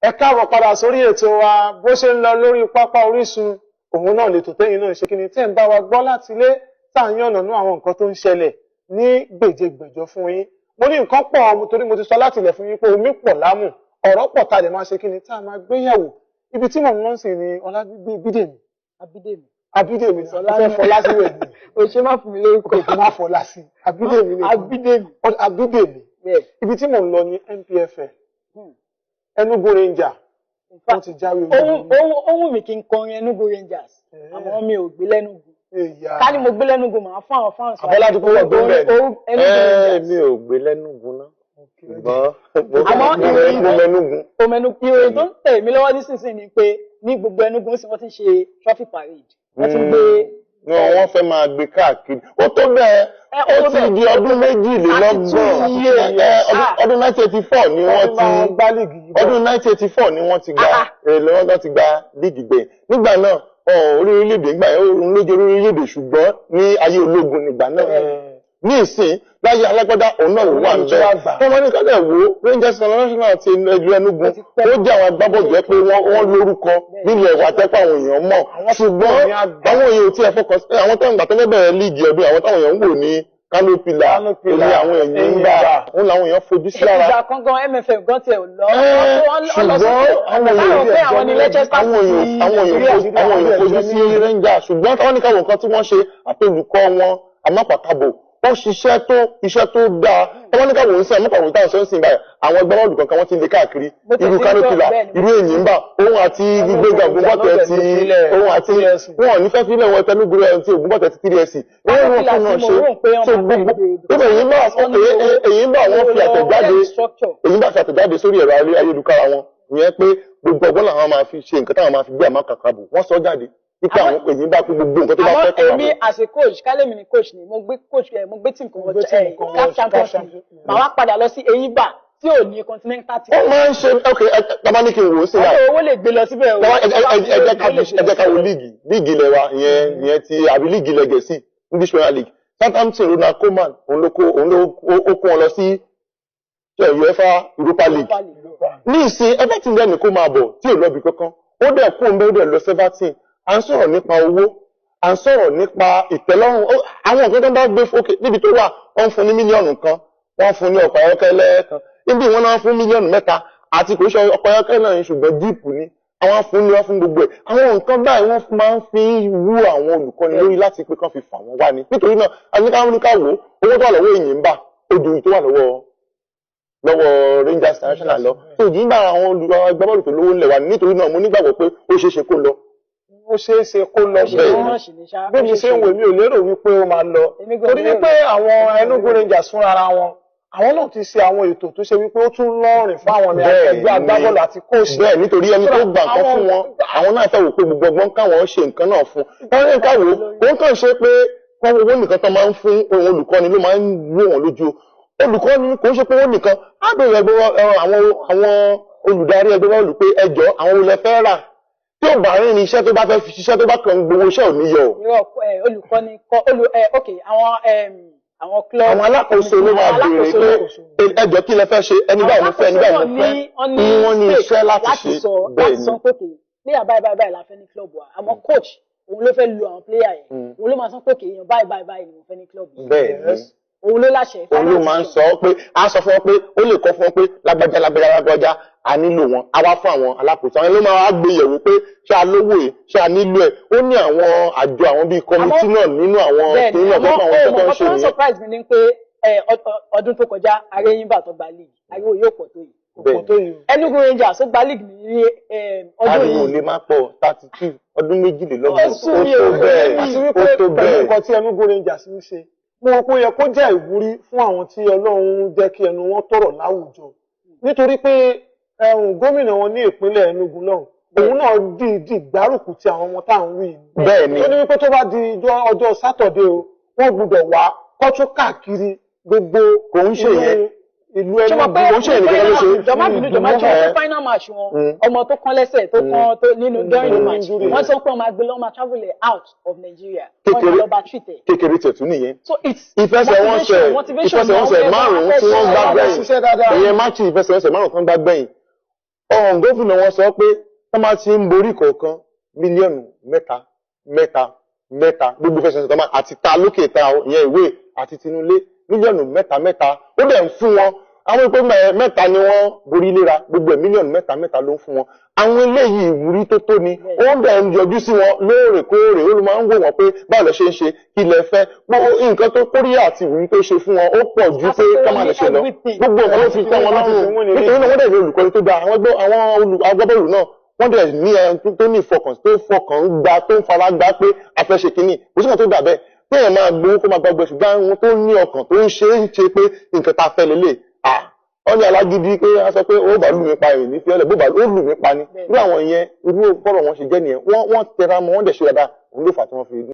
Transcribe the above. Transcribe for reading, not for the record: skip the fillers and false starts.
Ẹ káàbọ̀ padà sórí ètò wa bó ṣe ń lọ lórí pápá Orísun. Òun náà lè tó tẹ́yìn náà ṣe kí ni tẹ́ ń bá wa gbọ́ láti ilé tá à ń yànnàná àwọn nǹkan tó ń ṣẹlẹ̀ ní gbèjègbèjọ fún yín. Mo ní nǹkan pọ̀ torí mo ti sọ láti ilẹ̀ fún yín pé omi pọ̀ lámù ọ̀rọ̀ pọ̀ tá a lè máa ṣe kí ni tá a máa gbé yẹ̀wò. Ibi tí mò ń lọ sí ni Abídèmí fẹ́ fọlá sí rẹ̀ ni. O ṣe má fún mi lórúkọ. Kò má fọlá sí. Abídèmí ni. Abídèmí. Ibi tí mò ń lọ ní NPFL. Enugu Rangers. Wọ́n ti jáwé ohun mi kí n kọrin Enugu Rangers. Àmọ́ mi ò gbé lẹ́nugu. Ká ní mo gbé lẹ́nugu màá fún àwọn fans. Abọ́ládúpọ̀ wọ̀ gbé bẹ́ẹ̀ ni. Mi ò gbé lẹ́nugu náà. Àmọ́ ìròyìn tó ń tẹ̀ mí lọ́wọ́ nísinsìnyí ni pé ní gbogbo Enugu sí wọ́n ti ń ṣe trophy parade. Wọ́n ti gbé. Wọ́n fẹ́ máa gbé káàkiri. Ó tó bẹ́ẹ̀ ó ti di ọdún 22 ọdún 1984 ni wọ́n ti gbá líìgì yìí. Ọdún 1984 ni wọ́n ti gba líìgì gbẹ̀yìn. Nígbà náà orílẹ̀-èdè nígbà yẹn òun ló jẹ́ orílẹ̀-èdè ṣùgbọ́n ní ayé ológun nígbà náà. Ní ìsìn láyé alágbádá òun náà wà níbẹ̀. Wọ́n máa ní ká dẹ̀ wo Rangers International ti ìlú Enugu ó jẹ́ àwọn agbábọ́ọ̀lù jẹ́ pé wọ́n lórúkọ nílẹ̀ ẹ̀wà tẹ́pọ̀ àwọn èèyàn mọ̀. Ṣùgbọ́n àwọn èèyàn tí ẹ fọkàn sí àwọn táwọn gbàtọ́ bẹ̀rẹ̀ líìgì ọdún àwọn táwọn èèyàn ń wò ní Kano Pillar èmi àwọn èèyàn ń gbà òun làwọn èèyàn fojú sí lára. Ìgbà kan gan MFM gan tiẹ̀ lọ. Ṣùgbọ́n àwọn èèyàn fojú sí Rangers ṣùgbọ́n táwọn ní káwọn nǹkan tí wọ́n ṣe àtolùkọ́ wọn àmọ́pàtàbò ó ṣiṣẹ́ tó iṣẹ́ tó dáa wọ́n ní káwọn òun sí àmọ́pàwò táwọn sọ ń sìn báyìí àwọn ẹgbẹ́ bọ́ọ̀lù kankan wọ́n ti lè káàkiri irú Kano Pillar irú Enyimba òun àti gbígbéga Ògúnbọ̀tẹ̀ ti òun àti wọn ò ní fẹ́ fílẹ̀ wọn Enugu ti Ògúnbọ̀tẹ̀ ti 3SC wọ́n wọn fún náà ṣe tó gbogbo Enyimba wọ́n fi àtẹ̀jáde sórí ẹ̀rọ ayélujára wọn ìyẹn pé gbogbo ọgbọ́n làwọn máa fi ṣe nǹkan táwọn máa fi gbé àmọ́kàkàbò wọ́n sọ jáde nípa àwọn èyí bá kú gbogbo nǹkan tó bá fẹ́ kọ́ àwọn. Èmi as a coach kálẹ̀mí ni coach ni mo gbé team kan wọ CAF Champions League màá wá padà lọ sí Enyimba tí ò ní continental team. Ó máa ń ṣe bàbá ní kí n wò ó sí náà. Owó lè gbé lọ síbẹ̀ o. Ẹ jẹ́ ká wo líìgì ilẹ̀ wa ìyẹn ti àbí líìgì ilẹ̀ Gẹ̀ẹ́sì English Premier League Southampton Ronald Koeman òun ló kó wọn lọ sí UEFA Europa League. Ní ìsìn Everton dẹ́ni kó máa bọ̀ tí ò lọ́bì kankan ó dẹ̀ kó ń bẹ́ẹ̀ dẹ̀ lọ sí Everton. À ń sọ̀rọ̀ nípa owó, à ń sọ̀rọ̀ nípa ìtẹ́lọ́rùn. Àwọn nǹkan tó bá gbé fókè níbi tó wà, wọ́n fún ní mílíọ̀nù kan, wọ́n fún ní ọkọ̀ ayọ́kẹ́lẹ́ kan. Níbi wọ́n náà fún mílíọ̀nù 3 àti kò ṣe ọkọ̀ ayọ́kẹ́lẹ́ náà ṣùgbọ́n jíìpù ni. Àwọn fún gbogbo ẹ̀. Àwọn nǹkan báyìí wọ́n máa ń fi wú àwọn olùkọ́ni lórí láti pé kán fi fà wọ́n wá ni. Nítorí náà, aníkà wò owó tó wà lọ́wọ́ Enyimba, ojú tó wà lọ́wọ́ Rangers International lọ. Tó Enyimba àwọn agbábọ́ọ̀lù tó lówó ńlẹ̀ wà nítorí náà mo nígbàgbọ́ pé ó ṣeéṣe kó lọ. Ó ṣeéṣe kó lọ bẹ́ẹ̀ bí mi ṣe ń wò mí ò lérò wípé ó máa lọ torí wípé àwọn Enugu Rangers fúnra wọn àwọn náà ti ṣe àwọn ètò tó ṣe wípé ó tún lọ́rìn fún àwọn ẹgbẹ́ agbábọ́ọ̀lù àti kóòsì. Bẹ́ẹ̀ nítorí ẹni tó gbà nǹkan fún wọn àwọn náà fẹ́ wò pé gbogbo ọgbọ́n káwọn ṣe nǹkan náà fún wọn ní ká wò ó kàn ṣe pé wọ́n owó nìkan tó máa ń fún ohun olùkọ́ni ló máa ń wó wọn lójú olùkọ́ni kò ń ṣe pé owó nìkan á bẹ̀rẹ̀ àwọn olùdarí ẹgbẹ́ bọ́ọ̀lù pé ẹjọ́ àwọn olè fẹ́ rà tí ó bá rí ní iṣẹ́ tó bá fẹ́ fi ṣiṣẹ́ tó bá kàn gbogbo iṣẹ́ ò ní yọ. Olùkọ́ni àwọn club. Àwọn alákòóso ló máa béèrè pé ẹjọ́ kí lẹ fẹ́ ṣe ẹni báyìí mo fẹ́ ẹni báyìí mo fẹ́ ní wọ́n ní iṣẹ́ láti ṣe bẹ́ẹ̀ ni. Láti sọ pé player báyìí la fẹ́ ní club wa àmọ́ coach òun ló fẹ́ lu àwọn player yẹn òun ló máa sọ pé èèyàn báyìí ni mo fẹ́ ní club yẹn. Bẹ́ẹ̀ ni. Òun ló láṣẹ. Òun ló máa ń sọ pé a sọ fún wọn pé ó lè kọ́ fún wọn pé lágbájá a nílò wọn a wá fún àwọn alákòóso àwọn ló máa wá gbé yẹ̀wò pé ṣé a lówó ẹ̀ ṣé a nílò ẹ̀ ó ní àwọn àjọ àwọn bíi kọmitì náà nínú àwọn tó ń lọ fún àwọn tó ń ṣe nìyẹn. Surprise mi ni pé ọdún tó kọjá ààrẹ Enyimba tó gba league ariwo yóò pọ̀ tó yìí. Enugu Rangers ó gba league ní ọdún yìí. ariwo lè má pọ̀ 32 ọdún 22 ó tó bẹ́ẹ̀ àti wípé pẹ̀lú nǹkan tí Enugu Rangers ń ṣe mo rò pé ó yẹ kó jẹ́ ìwúrí fún àwọn tí Ọlọ́run jẹ́ kí ẹnu wọn tọrọ láwùjọ nítorí pé gómìnà wọn ní ìpínlẹ̀ Enugu náà òun náà dìídì gbárùkù ti àwọn ọmọ tá à ń wí. Bẹ́ẹ̀ni. ó ní wípé tó bá di ọjọ́ sátọ̀dé o wọ́n gbọ́dọ̀ wá kọ́tù káàkiri gbogbo kò ń ṣe yẹn ìlú Enugu kò ń ṣe ìrìnkẹ́ ló ṣe. jọmọ final match wọn ọmọ tó kán lẹ́sẹ̀ tó kán tó nínú during the match wọ́n sọ pé ọmọ agbélọ́mọ travel out of Nigeria wọ́n lọ bá treat ẹ̀. Kékeré tẹ̀tú nìyẹn. So it's ìfẹsẹ̀wọnsẹ̀ 5 tí wọ́n gbá gbẹ̀yìn ìyẹn máàcì ìfẹsẹ̀wọnsẹ̀ 5 kan gbá gbẹ̀yìn gómìnà wọn sọ pé wọ́n máa ti ń borí kọ̀ọ̀kan mílíọ̀nù mẹ́ta gbogbo fẹsẹ̀ sọ̀tọ̀ àti ta lókè ta ìyẹn ìwé àti tinúlé mílíọ̀nù mẹ́ta ó dẹ̀ ń fún wọn àwọn ìpè mẹ́ta ni wọ́n borí léra gbogbo ẹ̀ mílíọ̀nù mẹ́ta ló ń fún wọn àwọn eléyìí ìwúrí tó ni ó dẹ̀ ń yọjú sí wọn lóòrèkóòrè ó ló máa ń wò wọ́n pé báwo lẹ ṣe ń ṣe kí lẹ fẹ́ nǹkan tó kóríyá àti ìwúrí tó ṣe fún wọn ó pọ̀ ju pé ká má lè ṣe lọ gbogbo nǹkan ló fi tẹ́ wọn lọ́rùn nítorí náà wọ́n dẹ̀ ní olùkọ́ni tó dáa àwọn agbábọ́ọ̀lù náà wọ́n dẹ̀ ní ẹni tó ní ìfọkàn gba tó ń fara gbá pé afẹ́ṣe kínní òṣìṣẹ́ tó dà bẹ́ẹ̀ téèyàn máa gbowó kó máa gbàgbé ṣùgbọ́n àwọn tó ní ọkàn tó ń ṣe pé nǹkan tá a fẹ́ lélẹ̀ wọ́n ní alágídí pé a sọ pé ó bá lù mí pa èyí ní fiẹ́lẹ̀ bó bá ó lù mí pa ni irú àwọn yẹn irú bọ́rọ̀ wọn ṣe jẹ́ nìyẹn wọ́n tẹra mọ́ wọ́n dẹ̀ ṣe dáadáa òun ló fà tí wọ́n fi